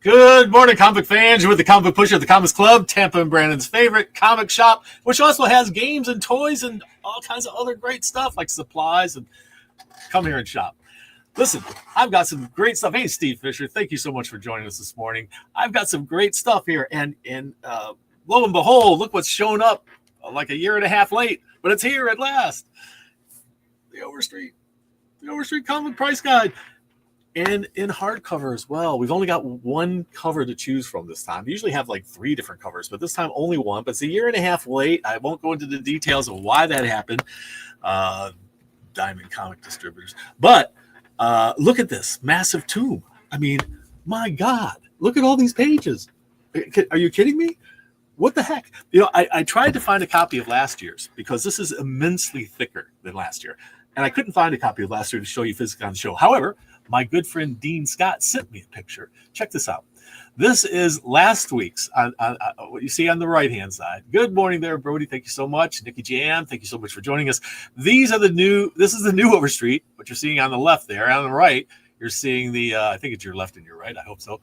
Good morning, comic fans. You're with the Comic Book Pusher at the Comics Club, Tampa and Brandon's favorite comic shop, which also has games and toys and all kinds of other great stuff like supplies. And come here and shop. Listen, I've got some great stuff. Hey, Steve Fisher, thank you so much for joining us this morning. I've got some great stuff here, and lo and behold, look what's shown up like a year and a half late, but it's here at last. The Overstreet Comic Price Guide. And in hardcover as well. We've only got one cover to choose from this time. We usually have like 3 different covers, but this time only one. But it's a year and a half late. I won't go into the details of why that happened. Diamond Comic Distributors. But look at this massive tome. I mean, my God, look at all these pages. Are you kidding me? What the heck? You know, I tried to find a copy of last year's because this is immensely thicker than last year. And I couldn't find a copy of last year to show you physically on the show. However, my good friend Dean Scott sent me a picture. Check this out. This is last week's, what you see on the right-hand side. Good morning there, Brody. Thank you so much. Nikki Jan, thank you so much for joining us. This is the new Overstreet, what you're seeing on the left there. On the right, you're seeing the, I think it's your left and your right. I hope so.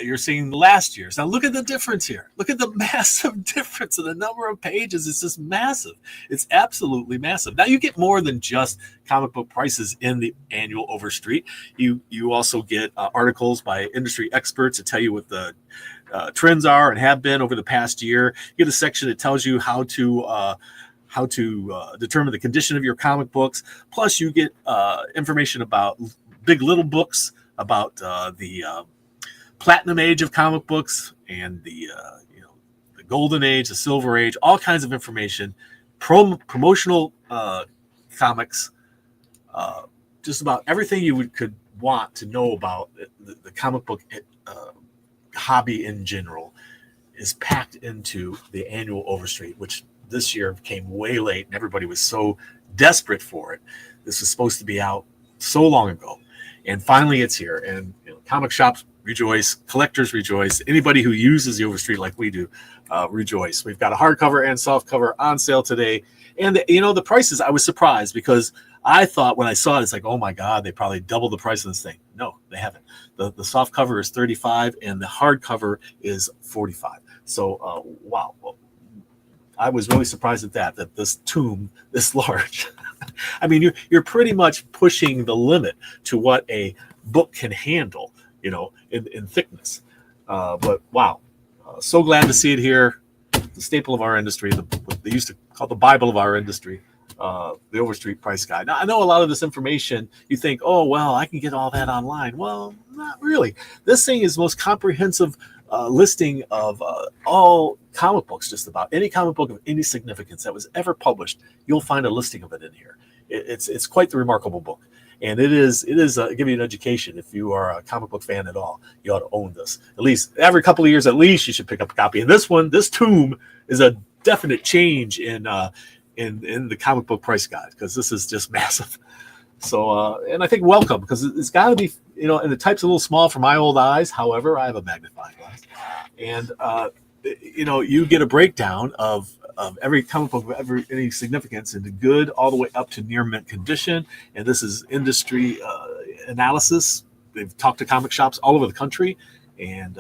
You're seeing last year's. Now look at the difference here. Look at the massive difference in the number of pages. It's just massive. It's absolutely massive. Now you get more than just comic book prices in the annual Overstreet. You also get articles by industry experts to tell you what the trends are and have been over the past year. You get a section that tells you how to determine the condition of your comic books. Plus you get information about big little books, about the platinum age of comic books and the golden age, the silver age, all kinds of information, promotional comics, just about everything you could want to know about the comic book hobby in general is packed into the annual Overstreet, which this year came way late and everybody was so desperate for it. This was supposed to be out so long ago, and finally it's here. And comic shops rejoice, collectors rejoice, anybody who uses the Overstreet like we do rejoice. We've got a hardcover and softcover on sale today, and the prices, I was surprised because I thought when I saw it, it's like, oh my God, they probably doubled the price of this thing. No, they haven't. The softcover is $35 and the hardcover is $45. So wow, I was really surprised at that this tome this large. I mean, you're pretty much pushing the limit to what a book can handle, in thickness. But wow, so glad to see it here. The staple of our industry, what they used to call the Bible of our industry, the Overstreet Price Guide. Now, I know a lot of this information, you think, oh, well, I can get all that online. Well, not really. This thing is the most comprehensive listing of all comic books, just about any comic book of any significance that was ever published. You'll find a listing of it in here. It's quite the remarkable book. And it is give you an education. If you are a comic book fan at all, you ought to own this. At least every couple of years, at least you should pick up a copy. And this tome is a definite change in the comic book price guide, because this is just massive. So and I think welcome, because it's got to be, and the type's a little small for my old eyes. However, I have a magnifying glass, and you get a breakdown of every comic book of any significance into good all the way up to near mint condition. And this is industry analysis. They've talked to comic shops all over the country and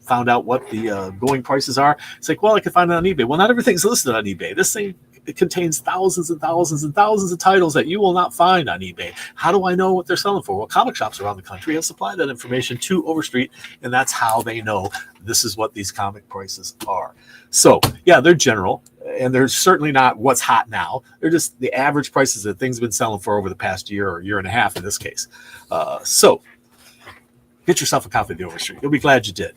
found out what the going prices are. It's like, well, I can find it on eBay. Well, not everything's listed on eBay. This thing, it contains thousands and thousands and thousands of titles that you will not find on eBay. How do I know what they're selling for? Well, comic shops around the country have supplied that information to Overstreet, and that's how they know this is what these comic prices are. So, yeah, they're general, and they're certainly not what's hot now. They're just the average prices that things have been selling for over the past year or year and a half in this case. So, get yourself a copy of the Overstreet. You'll be glad you did.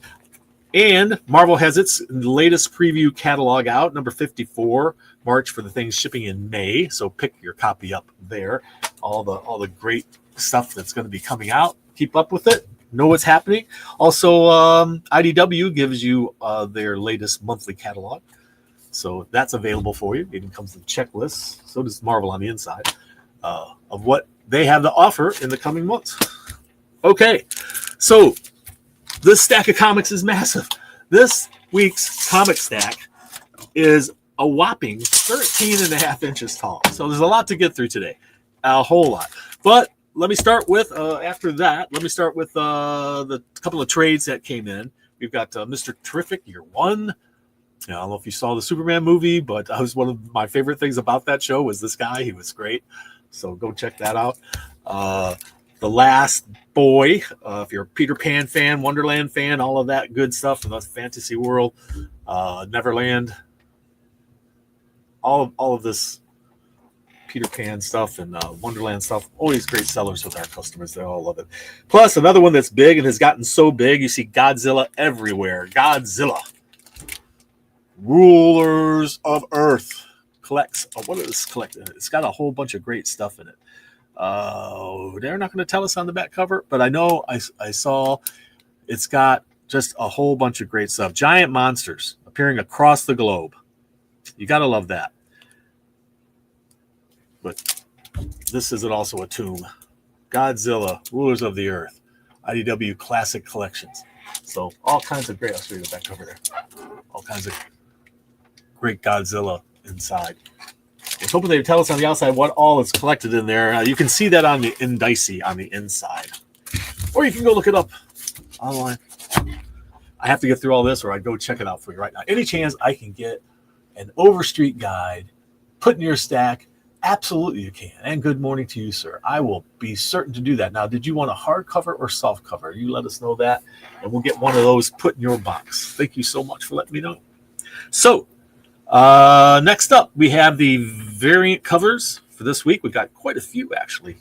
And Marvel has its latest preview catalog out, number 54, March for the things shipping in May. So pick your copy up there. All the great stuff that's going to be coming out. Keep up with it. Know what's happening. Also, IDW gives you their latest monthly catalog. So that's available for you. It even comes with checklists. So does Marvel on the inside of what they have to offer in the coming months. Okay, so this stack of comics is massive. This week's comic stack is a whopping 13 and a half inches tall. So there's a lot to get through today, a whole lot. But let me start with after that. Let me start with the couple of trades that came in. We've got Mr. Terrific Year One. I don't know if you saw the Superman movie, but that was one of my favorite things about that show was this guy. He was great. So go check that out. The Last Boy, if you're a Peter Pan fan, Wonderland fan, all of that good stuff in the fantasy world, Neverland, all of this Peter Pan stuff and Wonderland stuff, always great sellers with our customers. They all love it. Plus, another one that's big and has gotten so big, you see Godzilla everywhere. Godzilla. Rulers of Earth collects. What is this collecting? It's got a whole bunch of great stuff in it. They're not going to tell us on the back cover, but I know I saw it's got just a whole bunch of great stuff. Giant monsters appearing across the globe. You got to love that. But this isn't also a tomb. Godzilla, Rulers of the Earth, IDW Classic Collections. So all kinds of great. I'll show you the back cover there. All kinds of great Godzilla inside. I was hoping they'd tell us on the outside what all is collected in there. You can see that on the indice on the inside. Or you can go look it up online. I have to get through all this or I'd go check it out for you right now. Any chance I can get an Overstreet guide put in your stack, absolutely you can. And good morning to you, sir. I will be certain to do that. Now, did you want a hardcover or soft cover? You let us know that, and we'll get one of those put in your box. Thank you so much for letting me know. So, next up, we have the variant covers for this week. We've got quite a few, actually.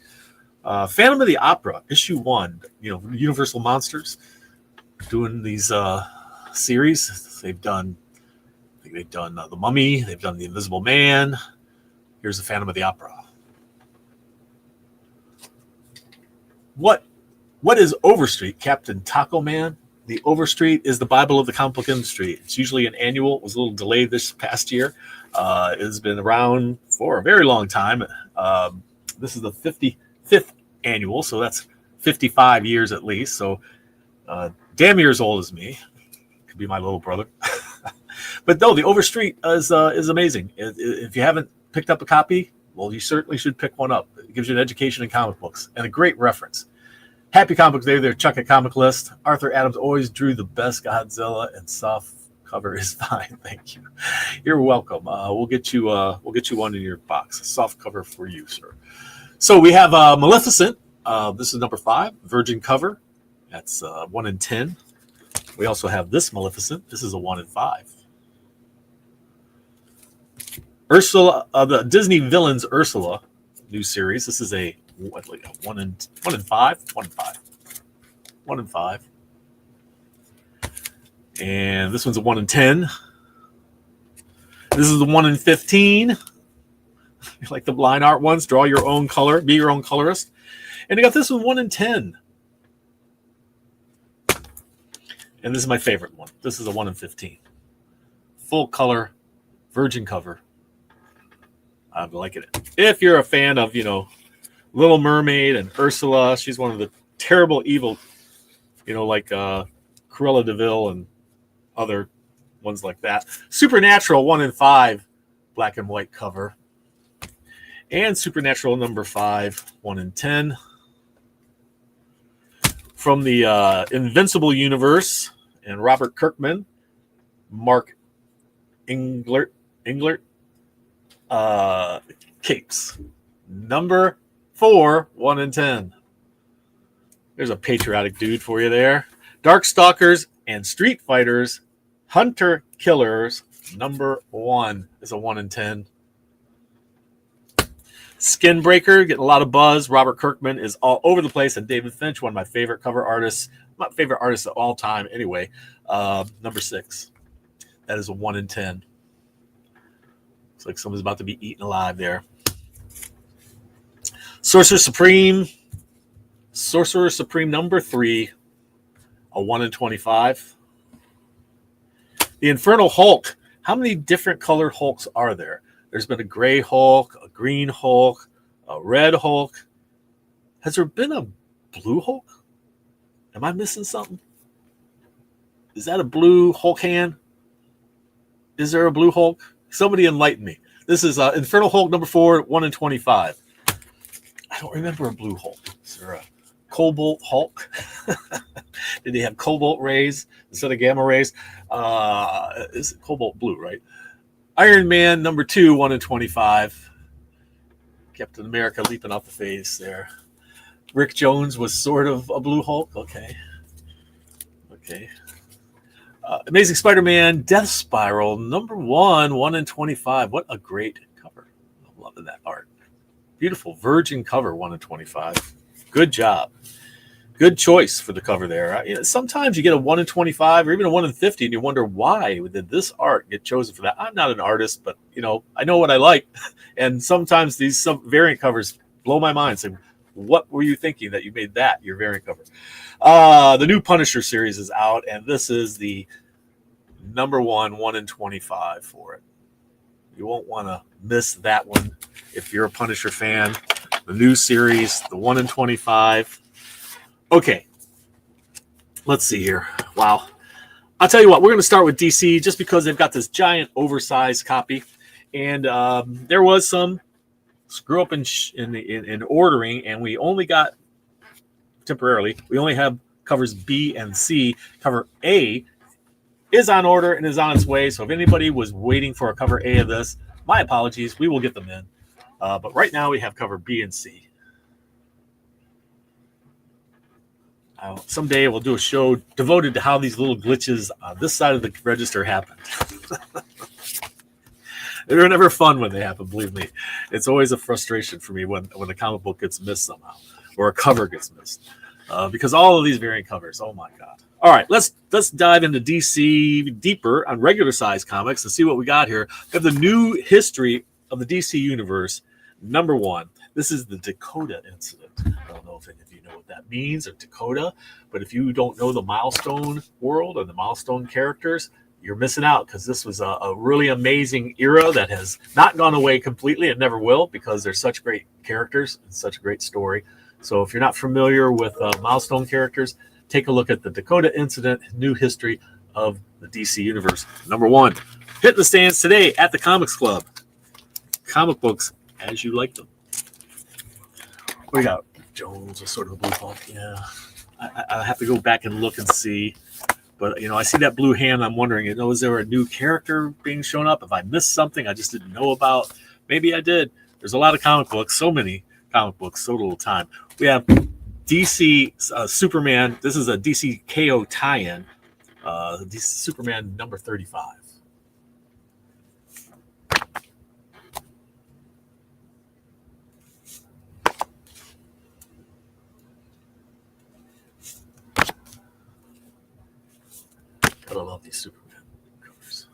Phantom of the Opera, issue 1. Universal Monsters doing these series. They've done The Mummy. They've done The Invisible Man. Here's the Phantom of the Opera. What is Overstreet, Captain Taco Man? The Overstreet is the Bible of the comic book industry. It's usually an annual. It was a little delayed this past year. It has been around for a very long time. This is the 55th annual, so that's 55 years at least. So damn years old as me. Could be my little brother. But no, the Overstreet is amazing. If you haven't picked up a copy, well, you certainly should pick one up. It gives you an education in comic books and a great reference. Happy Comic Book Day there. Chuck at Comic List. Arthur Adams always drew the best Godzilla, and soft cover is fine. Thank you. You're welcome. We'll get you one in your box. A soft cover for you, sir. So we have Maleficent. This is number 5, Virgin cover. That's 1 in 10. We also have this Maleficent. This is a 1 in 5. Ursula, the Disney Villains Ursula new series. This is a 1 in 5. And this one's a 1 in 10. This is the 1 in 15. You like the line art ones? Draw your own color. Be your own colorist. And I got this one 1 in 10. And this is my favorite one. This is a 1 in 15. Full color, virgin cover. I'm liking it. If you're a fan of, Little Mermaid and Ursula, she's one of the terrible evil, like Cruella de Vil and other ones like that. Supernatural 1 in 5, black and white cover. And Supernatural number 5, 1 in 10. From the Invincible universe and Robert Kirkman, Mark Englert, Capes. Number 4, 1 in 10. There's a patriotic dude for you there. Darkstalkers and Street Fighters, Hunter Killers, number 1 is a 1 in 10. Skinbreaker, getting a lot of buzz. Robert Kirkman is all over the place. And David Finch, one of my favorite cover artists. My favorite artists of all time anyway. Number 6. That is a 1 in 10. Looks like someone's about to be eaten alive there. Sorcerer Supreme number 3, a 1 in 25. The Infernal Hulk. How many different colored Hulks are there? There's been a gray Hulk, a green Hulk, a red Hulk. Has there been a blue Hulk? Am I missing something? Is that a blue Hulk hand? Is there a blue Hulk? Somebody enlighten me. This is Infernal Hulk number 4, 1 in 25. I don't remember a blue Hulk. Is there a Cobalt Hulk? Did he have Cobalt rays instead of gamma rays? Is it Cobalt blue, right? Iron Man number 2, 1 in 25. Captain America leaping off the face there. Rick Jones was sort of a blue Hulk. Okay. Amazing Spider-Man Death Spiral number 1, 1 in 25. What a great cover. I'm loving that art. Beautiful virgin cover, 1 in 25. Good job. Good choice for the cover there. Sometimes you get a 1 in 25 or even a 1 in 50 and you wonder why did this art get chosen for that. I'm not an artist, but I know what I like. And sometimes these variant covers blow my mind. Saying, what were you thinking that you made that your variant cover? The new Punisher series is out, and this is the number 1, 1 in 25 for it. You won't want to miss that one if you're a Punisher fan. The new series, the 1 in 25. Okay, let's see here. Wow. I'll tell you what, we're going to start with DC just because they've got this giant oversized copy. And there was some screw up in ordering, and we only got, temporarily, we only have covers B and C. Cover A is on order and is on its way. So if anybody was waiting for a cover A of this, my apologies. We will get them in. But right now we have cover B and C. Someday we'll do a show devoted to how these little glitches on this side of the register happened. They're never fun when they happen, believe me. It's always a frustration for me when a comic book gets missed somehow or a cover gets missed. Because all of these variant covers, oh my God. All right, let's dive into DC deeper on regular size comics and see what we got here. We have the new history of the DC universe, number 1. This is the Dakota incident. I don't know if any of you know what that means, or Dakota, but if you don't know the Milestone world or the Milestone characters, you're missing out, because this was a really amazing era that has not gone away completely. It never will, because they're such great characters and such a great story. So if you're not familiar with Milestone characters, take a look at the Dakota incident, new history of the DC universe. Number 1, hitting the stands today at the Comics Club. Comic books as you like them. What do you got? Jones was sort of a blue Hulk. Yeah. I have to go back and look and see. But, I see that blue hand. I'm wondering, is there a new character being shown up? If I missed something I just didn't know about, maybe I did. There's a lot of comic books, so many comic books, so little time. We have DC Superman. This is a DC KO tie-in. DC Superman number 35. Gotta love these Superman covers.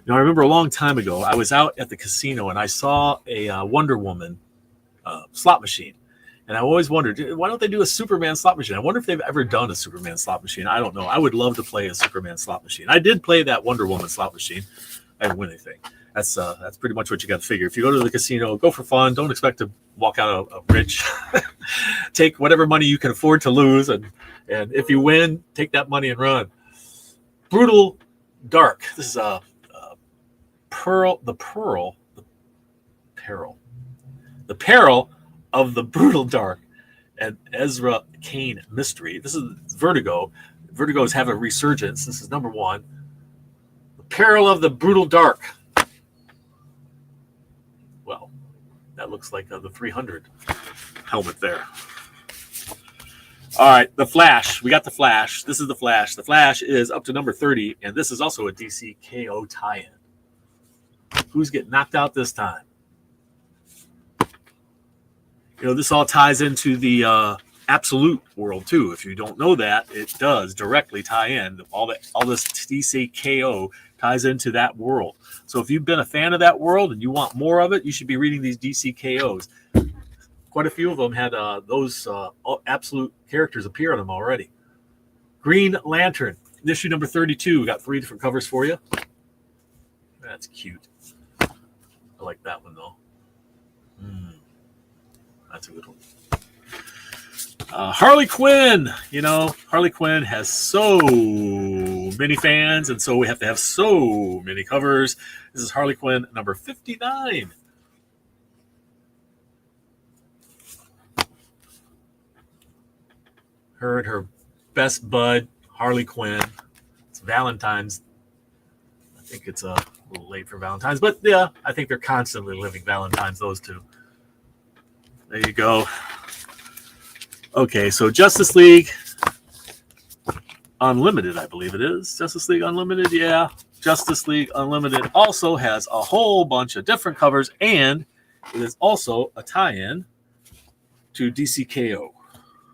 I remember a long time ago, I was out at the casino and I saw a Wonder Woman slot machine. And I always wondered, why don't they do a Superman slot machine? I wonder if they've ever done a Superman slot machine. I don't know. I would love to play a Superman slot machine. I did play that Wonder Woman slot machine. I didn't win anything. That's pretty much what you got to figure. If you go to the casino, go for fun. Don't expect to walk out a rich. Take whatever money you can afford to lose, and if you win, take that money and run. Brutal Dark. This is a peril of the Brutal Dark, and Ezra Kane mystery. This is Vertigo. Vertigo's have a resurgence. This is number 1. The Peril of the Brutal Dark. Well, that looks like the 300 helmet there. All right, the Flash. We got the Flash. This is the Flash. The Flash is up to number 30, and this is also a DC KO tie-in. Who's getting knocked out this time? This all ties into the Absolute world too. If you don't know that, it does directly tie in. All this DC KO ties into that world. So if you've been a fan of that world and you want more of it, you should be reading these DC KOs. Quite a few of them had those Absolute characters appear on them already. Green Lantern, issue number 32. We got 3 different covers for you. That's cute. I like that one though. That's a good one. Harley Quinn. Harley Quinn has so many fans, and so we have to have so many covers. This is Harley Quinn number 59. Her and her best bud, Harley Quinn. It's Valentine's. I think it's a little late for Valentine's, but yeah, I think they're constantly living Valentine's, those two. There you go. Okay, so Justice League Unlimited, I believe it is. Justice League Unlimited, yeah. Justice League Unlimited also has a whole bunch of different covers, and it is also a tie-in to DCKO.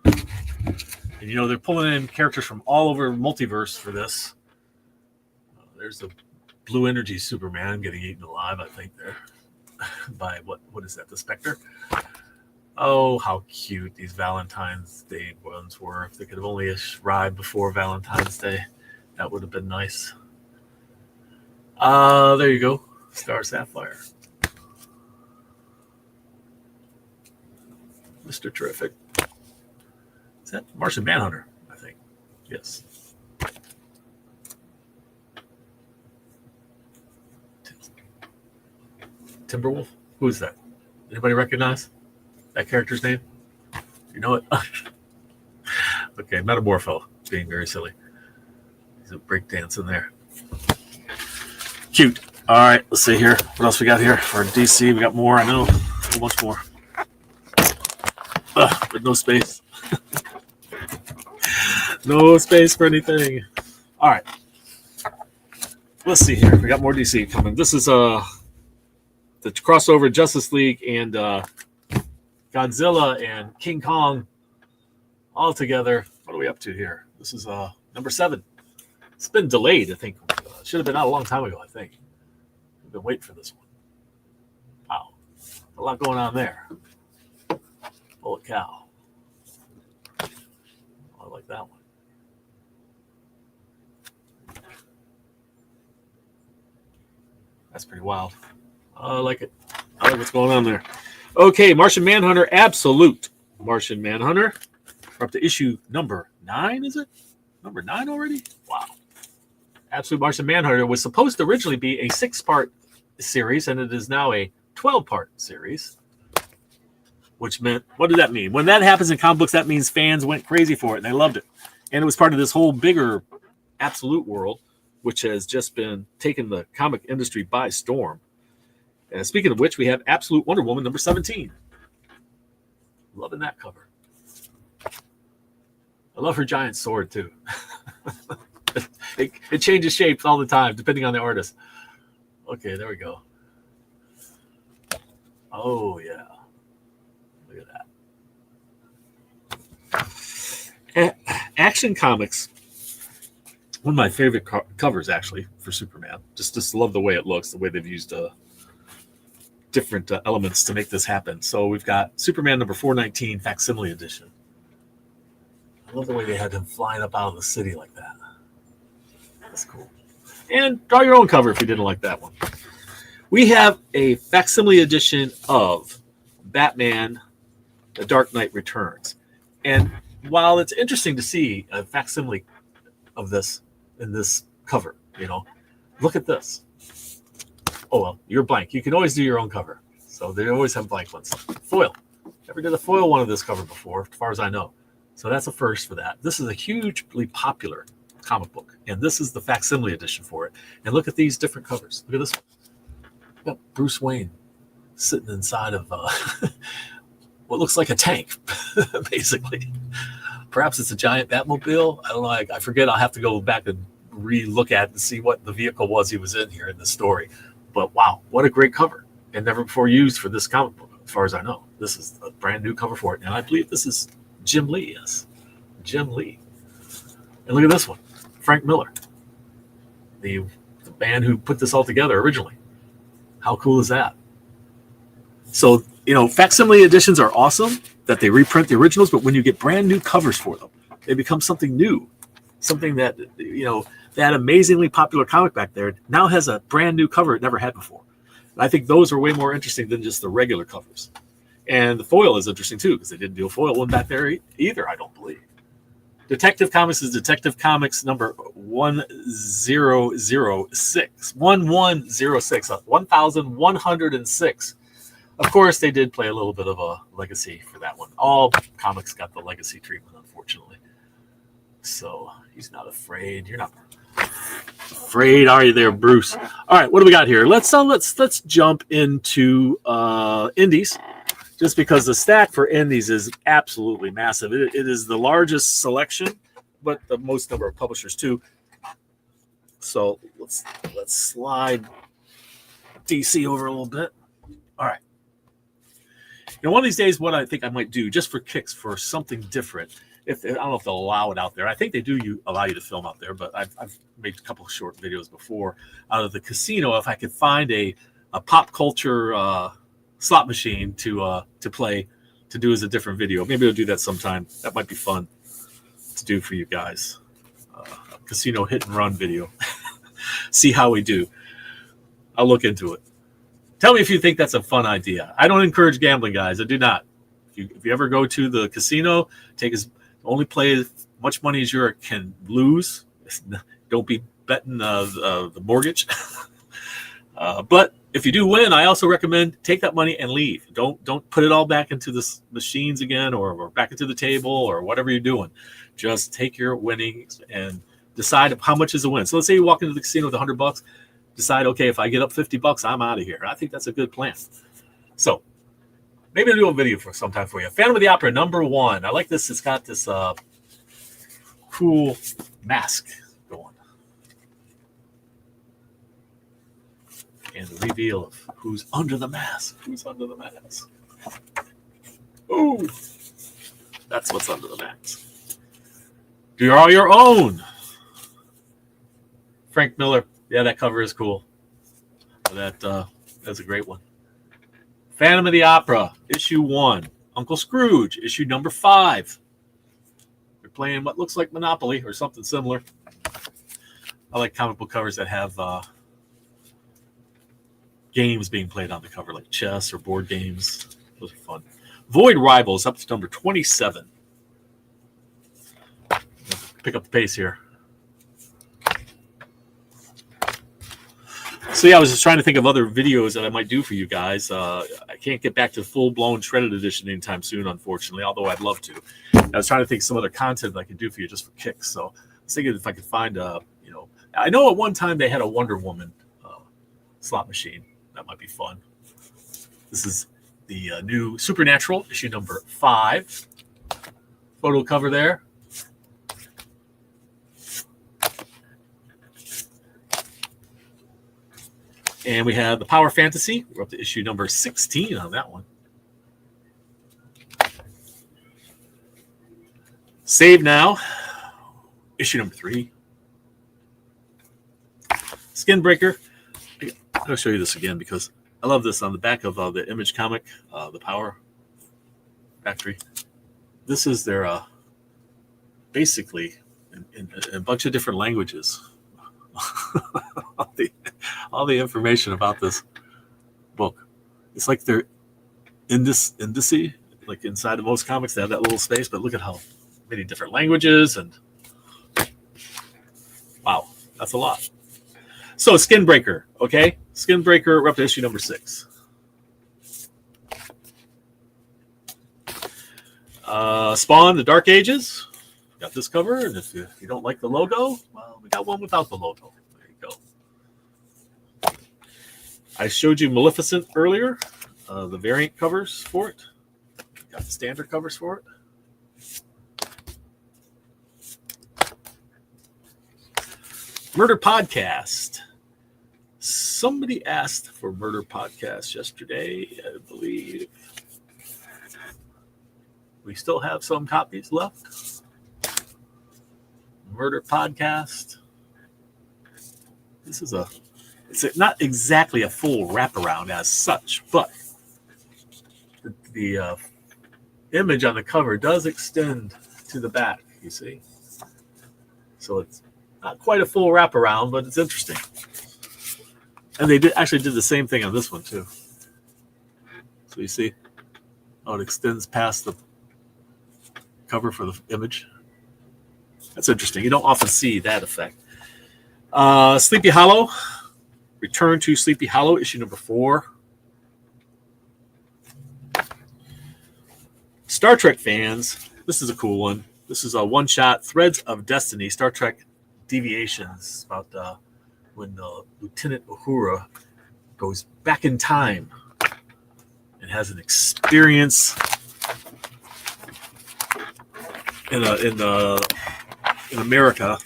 And you know, they're pulling in characters from all over multiverse for this. There's the Blue Energy Superman getting eaten alive, I think, there. By what is that, the Spectre? Oh, how cute these Valentine's Day ones were. If they could have only arrived before Valentine's Day, that would have been nice. There you go. Star Sapphire. Mr. Terrific. Is that Martian Manhunter? I think. Yes. Timberwolf? Who is that? Anybody recognize that character's name? You know it? Okay, Metamorpho. Being very silly. He's a breakdance there. Cute. All right, let's see here. What else we got here for DC? We got more. I know. A whole bunch more. But no space. No space for anything. All right. Let's see here. We got more DC coming. This is the crossover Justice League and Godzilla and King Kong all together. What are we up to here? This is number 7. It's been delayed, I think. Should have been out a long time ago, I think. We've been waiting for this one. Wow. A lot going on there. Holy cow. I like that one. That's pretty wild. I like it. I like what's going on there. Okay, Martian Manhunter Absolute. Martian Manhunter. We're up to issue number 9, is it? Number 9 already? Wow. Absolute Martian Manhunter was supposed to originally be a 6-part series, and it is now a 12-part series. Which meant, what did that mean? When that happens in comic books, that means fans went crazy for it, and they loved it. And it was part of this whole bigger Absolute world, which has just been taking the comic industry by storm. And speaking of which, we have Absolute Wonder Woman number 17. Loving that cover. I love her giant sword, too. It changes shapes all the time, depending on the artist. Okay, there we go. Oh, yeah. Look at that. Action Comics. One of my favorite covers, actually, for Superman. Just love the way it looks, the way they've used different elements to make this happen. So we've got Superman number 419 facsimile edition. I love the way they had him flying up out of the city like that. That's cool. And draw your own cover if you didn't like that one. We have a facsimile edition of Batman, The Dark Knight Returns. And while it's interesting to see a facsimile of this in this cover, you know, look at this. Oh, well, you're blank. You can always do your own cover. So they always have blank ones. Foil. Never did a foil one of this cover before, as far as I know. So that's a first for that. This is a hugely popular comic book. And this is the facsimile edition for it. And look at these different covers. Look at this one. We've got Bruce Wayne sitting inside of what looks like a tank, basically. Perhaps it's a giant Batmobile. I don't know. I forget. I'll have to go back and re-look at it and see what the vehicle was he was in here in the story. But wow, what a great cover. And never before used for this comic book, as far as I know. This is a brand new cover for it. And I believe this is Jim Lee, yes. Jim Lee. And look at this one. Frank Miller. The man who put this all together originally. How cool is that? So, you know, facsimile editions are awesome that they reprint the originals, but when you get brand new covers for them, they become something new. Something that, you know, that amazingly popular comic back there now has a brand new cover it never had before. And I think those are way more interesting than just the regular covers. And the foil is interesting too, because they didn't do a foil one back there either, I don't believe. Detective Comics is Detective Comics number 1006. 1106. 1106. Of course, they did play a little bit of a legacy for that one. All comics got the legacy treatment, unfortunately. So he's not afraid. You're not afraid, are you, there, Bruce? All right, what do we got here? Let's jump into indies, just because the stack for indies is absolutely massive. It is the largest selection, but the most number of publishers too. So let's slide DC over a little bit. All right. One of these days, what I think I might do, just for kicks, for something different. I don't know if they'll allow it out there. I think they do allow you to film out there, but I've made a couple of short videos before out of the casino. If I could find a pop culture slot machine to play, to do as a different video, maybe I'll do that sometime. That might be fun to do for you guys. A casino hit and run video. See how we do. I'll look into it. Tell me if you think that's a fun idea. I don't encourage gambling, guys. I do not. If you ever go to the casino, only play as much money as you can lose. Don't be betting the mortgage. But if you do win, I also recommend take that money and leave. Don't put it all back into the machines again, or back into the table, or whatever you're doing. Just take your winnings and decide how much is a win. So let's say you walk into the casino with $100. Decide, okay, if I get up $50, I'm out of here. I think that's a good plan. So maybe I'll do a video for sometime for you. Phantom of the Opera number 1. I like this. It's got this cool mask going. And the reveal of who's under the mask. Who's under the mask? Ooh, that's what's under the mask. You're your own. Frank Miller. Yeah, that cover is cool. That's a great one. Phantom of the Opera, issue 1. Uncle Scrooge, issue number 5. They're playing what looks like Monopoly or something similar. I like comic book covers that have games being played on the cover, like chess or board games. Those are fun. Void Rivals, up to number 27. Pick up the pace here. So yeah, I was just trying to think of other videos that I might do for you guys. I can't get back to full-blown shredded edition anytime soon, unfortunately, although I'd love to. I was trying to think of some other content that I could do for you just for kicks. So I was thinking if I could find I know at one time they had a Wonder Woman slot machine. That might be fun. This is the new Supernatural, issue number 5. Photo cover there. And we have the Power Fantasy. We're up to issue number 16 on that one. Save Now, issue number 3. Skin Breaker. I'll show you this again because I love this on the back of the Image comic, the Power Factory. This is their basically in a bunch of different languages. all the information about this book. It's like they're indice, like inside of most comics, they have that little space, but look at how many different languages, and wow, that's a lot. So Skin Breaker, okay? Skin Breaker, we're up to issue number 6. Spawn, The Dark Ages. Got this cover, and if you don't like the logo, well, we got one without the logo. There you go. I showed you Maleficent earlier, the variant covers for it. Got the standard covers for it. Murder Podcast. Somebody asked for Murder Podcast yesterday, I believe. We still have some copies left. Murder Podcast. This is it's not exactly a full wraparound as such, but the image on the cover does extend to the back, you see. So it's not quite a full wraparound, but it's interesting. And they actually did the same thing on this one too. So you see how it extends past the cover for the image. That's interesting. You don't often see that effect. Sleepy Hollow. Return to Sleepy Hollow, issue number 4. Star Trek fans, this is a cool one. This is a one-shot, Threads of Destiny, Star Trek Deviations, about when Lieutenant Uhura goes back in time and has an experience in America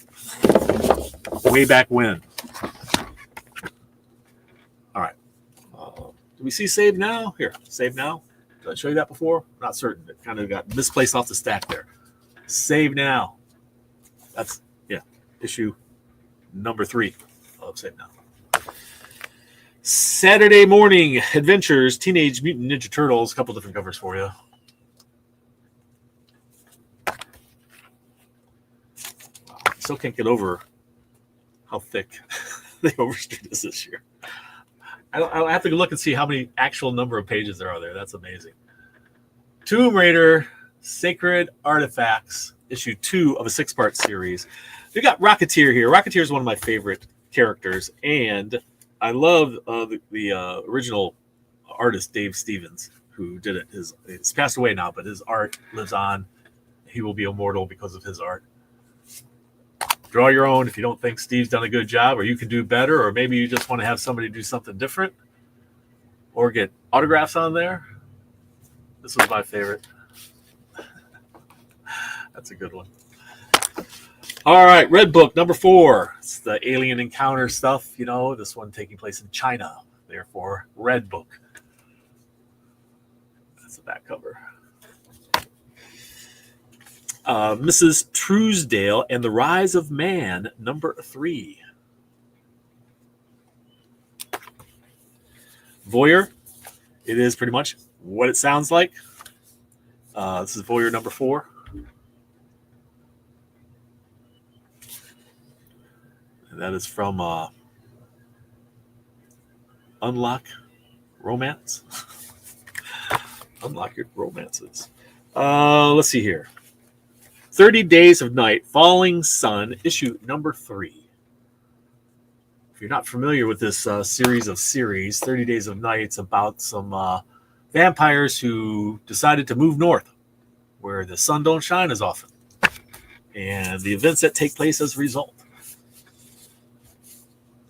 way back when. All right. Do we see save now? Here, save now. Did I show you that before? Not certain. It kind of got misplaced off the stack there. Save now. That's, yeah, issue number 3 of Save Now. Saturday Morning Adventures, Teenage Mutant Ninja Turtles. A couple different covers for you. Still can't get over how thick the Overstreet is this year. I'll have to look and see how many actual number of pages there are there. That's amazing. Tomb Raider Sacred Artifacts, issue 2 of a 6-part series. We got Rocketeer here. Rocketeer is one of my favorite characters, and I love the original artist, Dave Stevens, who did it. He's passed away now, but his art lives on. He will be immortal because of his art. Draw your own if you don't think Steve's done a good job, or you can do better, or maybe you just want to have somebody do something different, or get autographs on there. This was my favorite. That's a good one. All right, Red Book number 4. It's the alien encounter stuff, you know, this one taking place in China, therefore Red Book. That's the back cover. Mrs. Truesdale and the Rise of Man, number 3. Voyeur, it is pretty much what it sounds like. This is Voyeur number 4. And that is from Unlock Romance. Unlock your romances. Let's see here. 30 Days of Night, Falling Sun, issue number 3. If you're not familiar with this series of series, 30 Days of Night, it's about some vampires who decided to move north, where the sun don't shine as often, and the events that take place as a result.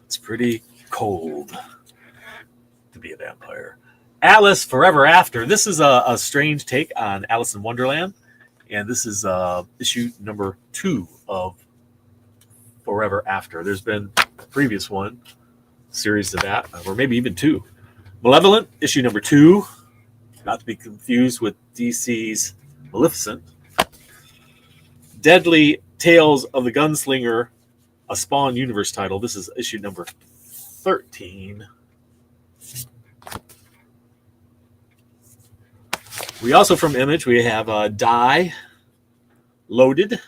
It's pretty cold to be a vampire. Alice Forever After. This is a strange take on Alice in Wonderland. And this is issue number 2 of Forever After. There's been a previous one, series of that, or maybe even 2. Malevolent, issue number 2. Not to be confused with DC's Maleficent. Deadly Tales of the Gunslinger, a Spawn Universe title. This is issue number 13. We also, from Image, we have Die, Loaded.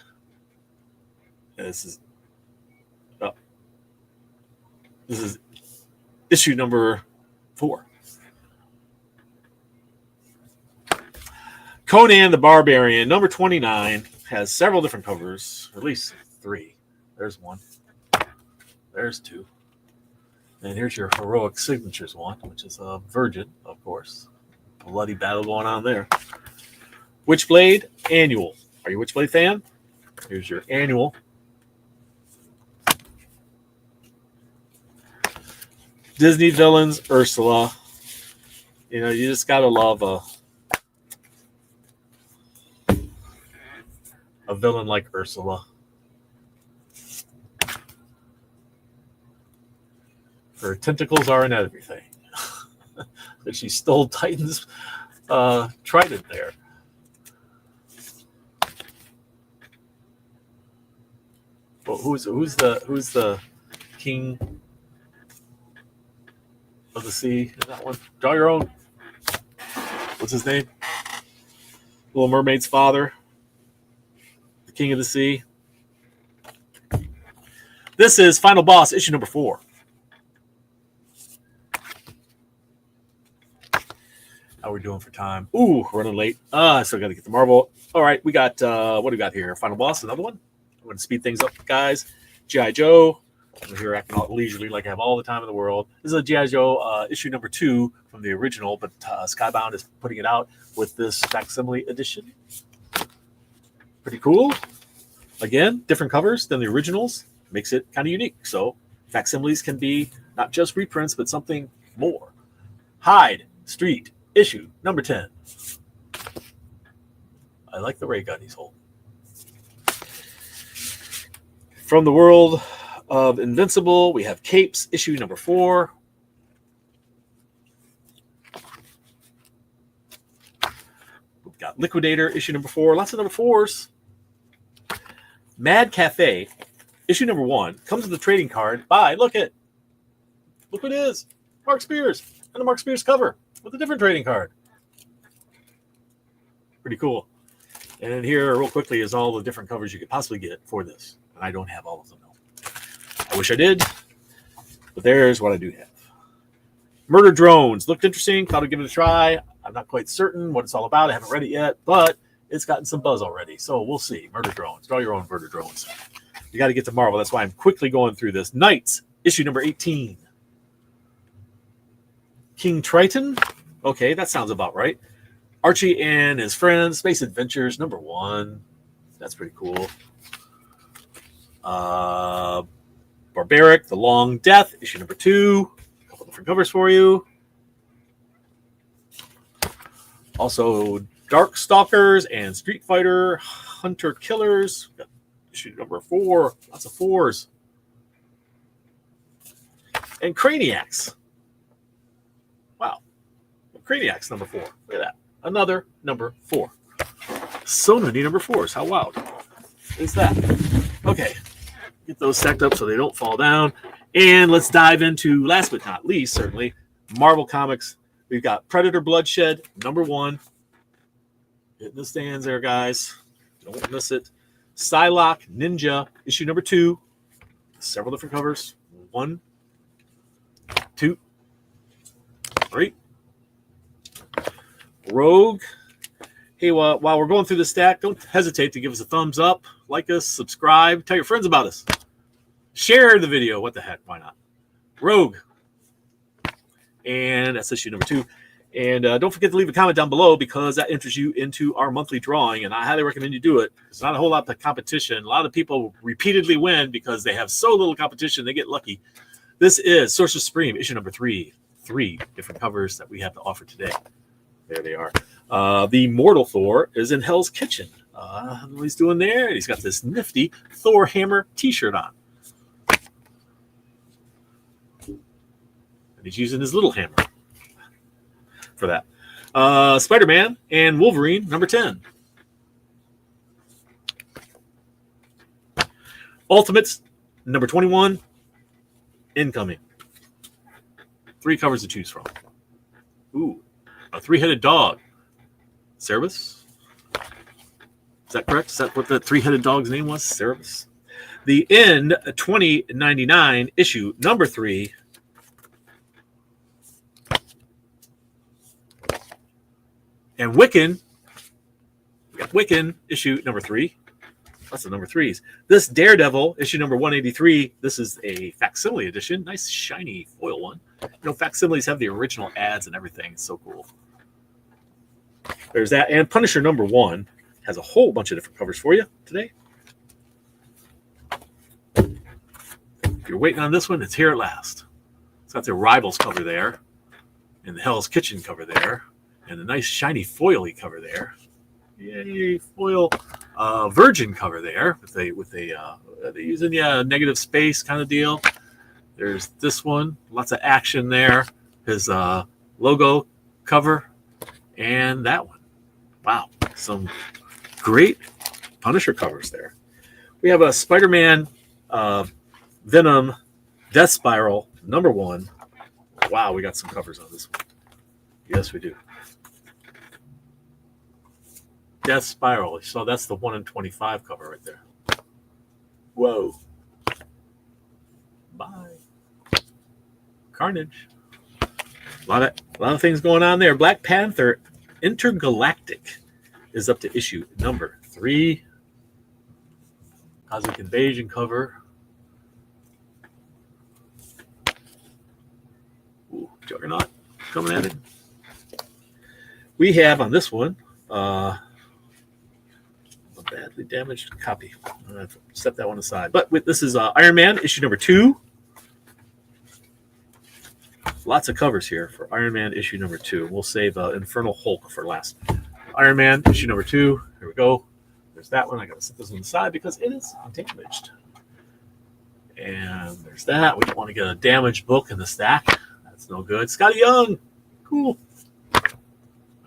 This is issue number 4. Conan the Barbarian, number 29, has several different covers, or at least 3. There's 1. There's 2. And here's your Heroic Signatures one, which is a Virgin, of course. A bloody battle going on there. Witchblade Annual. Are you a Witchblade fan? Here's your annual. Disney villains, Ursula. You know, you just gotta love a villain like Ursula. Her tentacles are in everything. But she stole Titan's trident there. But who's the king of the sea? Is that one? Draw your own. What's his name? Little Mermaid's father. The king of the sea. This is Final Boss, issue number 4. How we doing for time? Ooh, running late. I still got to get the Marvel. All right, we got what do we got here? Final Boss, another one. want to speed things up, guys. G.I. Joe. I'm here acting all leisurely like I have all the time in the world. This is a G.I. Joe issue number 2 from the original, but Skybound is putting it out with this facsimile edition. Pretty cool. Again, different covers than the originals. Makes it kind of unique. So facsimiles can be not just reprints, but something more. Hyde Street, issue number 10. I like the ray gun he's holding. From the world of Invincible, we have Capes, issue number 4. We've got Liquidator, issue number 4. Lots of number 4s. Mad Cafe, issue number 1. Comes with a trading card by, look what it is. Mark Spears. And a Mark Spears cover with a different trading card. Pretty cool. And then here, real quickly, is all the different covers you could possibly get for this. And I don't have all of them, though. I wish I did. But there's what I do have. Murder Drones. Looked interesting. Thought I'd give it a try. I'm not quite certain what it's all about. I haven't read it yet. But it's gotten some buzz already. So we'll see. Murder Drones. Draw your own Murder Drones. You got to get to Marvel. That's why I'm quickly going through this. Knights. Issue number 18. King Triton. Okay, that sounds about right. Archie and his friends. Space Adventures number 1. That's pretty cool. Barbaric, The Long Death, issue number 2. A couple different covers for you. Also, Dark Stalkers and Street Fighter Hunter Killers. Got issue number 4. Lots of 4s. And Craniacs. Wow. Craniacs number 4. Look at that. Another number 4. So many number 4s. How wild is that? Okay. Get those stacked up so they don't fall down. And let's dive into, last but not least, certainly, Marvel Comics. We've got Predator Bloodshed, number 1. Hitting the stands there, guys. Don't miss it. Psylocke Ninja, issue number 2. Several different covers. 1, 2, 3. Rogue. Hey, while we're going through the stack, don't hesitate to give us a thumbs up, like us, subscribe, tell your friends about us. Share the video. What the heck? Why not? Rogue. And that's issue number 2. And don't forget to leave a comment down below because that enters you into our monthly drawing. And I highly recommend you do it. There's not a whole lot of competition. A lot of people repeatedly win because they have so little competition. They get lucky. This is Sorcerer Supreme, issue number 3. 3 different covers that we have to offer today. There they are. The Mortal Thor is in Hell's Kitchen. What he's doing there? He's got this nifty Thor hammer t-shirt on. And he's using his little hammer for that. Spider-Man and Wolverine, number 10. Ultimates, number 21. Incoming. 3 covers to choose from. Ooh. A 3-headed dog. Cerebus? Is that correct? Is that what the 3-headed dog's name was? Cerebus? The End 2099 issue number 3. And Wiccan. We got Wiccan issue number 3. Lots of number 3s. This Daredevil issue number 183. This is a facsimile edition. Nice shiny foil one. You know, facsimiles have the original ads and everything. It's so cool. There's that. And Punisher number 1 has a whole bunch of different covers for you today. If you're waiting on this one, it's here at last. It's got the Rivals cover there, and the Hell's Kitchen cover there, and the nice shiny foily cover there. Yay, foil Virgin cover there with a they're using negative space kind of deal. There's this one, lots of action there. His logo cover, and that one. Wow, some great Punisher covers there. We have a Spider-Man Venom Death Spiral number 1. Wow, we got some covers on this one. Yes, we do. Death Spiral. So that's the 1 in 25 cover right there. Whoa. Bye. Carnage. A lot of things going on there. Black Panther Intergalactic is up to issue number 3. Cosmic Invasion cover. Ooh, Juggernaut coming at it. We have on this one a badly damaged copy. I'm going to set that one aside. But this is Iron Man, issue number 2. Lots of covers here for Iron Man issue number 2. We'll save Infernal Hulk for last. Iron Man issue number 2. Here we go. There's that one. I got to set this one aside because it is damaged. And there's that. We don't want to get a damaged book in the stack. That's no good. Scotty Young. Cool.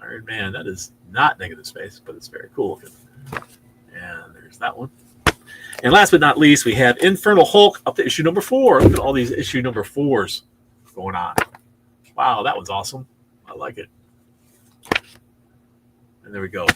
Iron Man. That is not negative space, but it's very cool looking. And there's that one. And last but not least, we have Infernal Hulk up to issue number 4. Look at all these issue number 4s going on. Wow, that one's awesome. I like it. And there we go.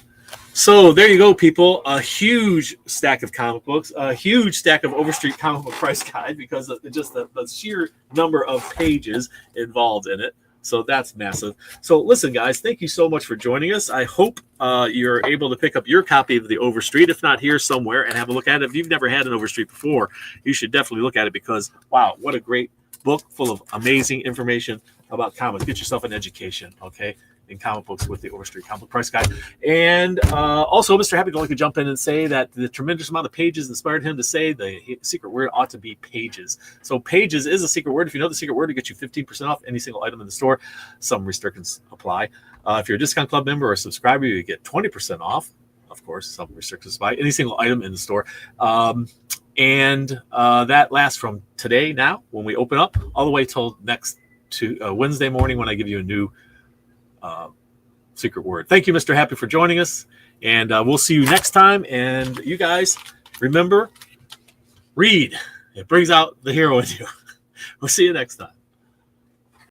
So there you go, people. A huge stack of comic books, a huge stack of Overstreet comic book price guide because of just the sheer number of pages involved in it. So that's massive. So listen, guys, thank you so much for joining us. I hope you're able to pick up your copy of the Overstreet, if not here somewhere, and have a look at it. If you've never had an Overstreet before, you should definitely look at it because, wow, what a great book full of amazing information about comics. Get yourself an education, okay, in comic books with the Overstreet Comic Book Price Guide. And also, Mr. Happy Go could jump in and say that the tremendous amount of pages inspired him to say the secret word ought to be pages. So pages is a secret word. If you know the secret word, it gets you 15% off any single item in the store. Some restrictions apply. If you're a Discount Club member or a subscriber, you get 20% off. Of course, some restrictions apply. Any single item in the store. And that lasts from today, now, when we open up, all the way till next Wednesday morning when I give you a new secret word. Thank you, Mr. Happy, for joining us. And we'll see you next time. And you guys, remember, read. It brings out the hero in you. We'll see you next time.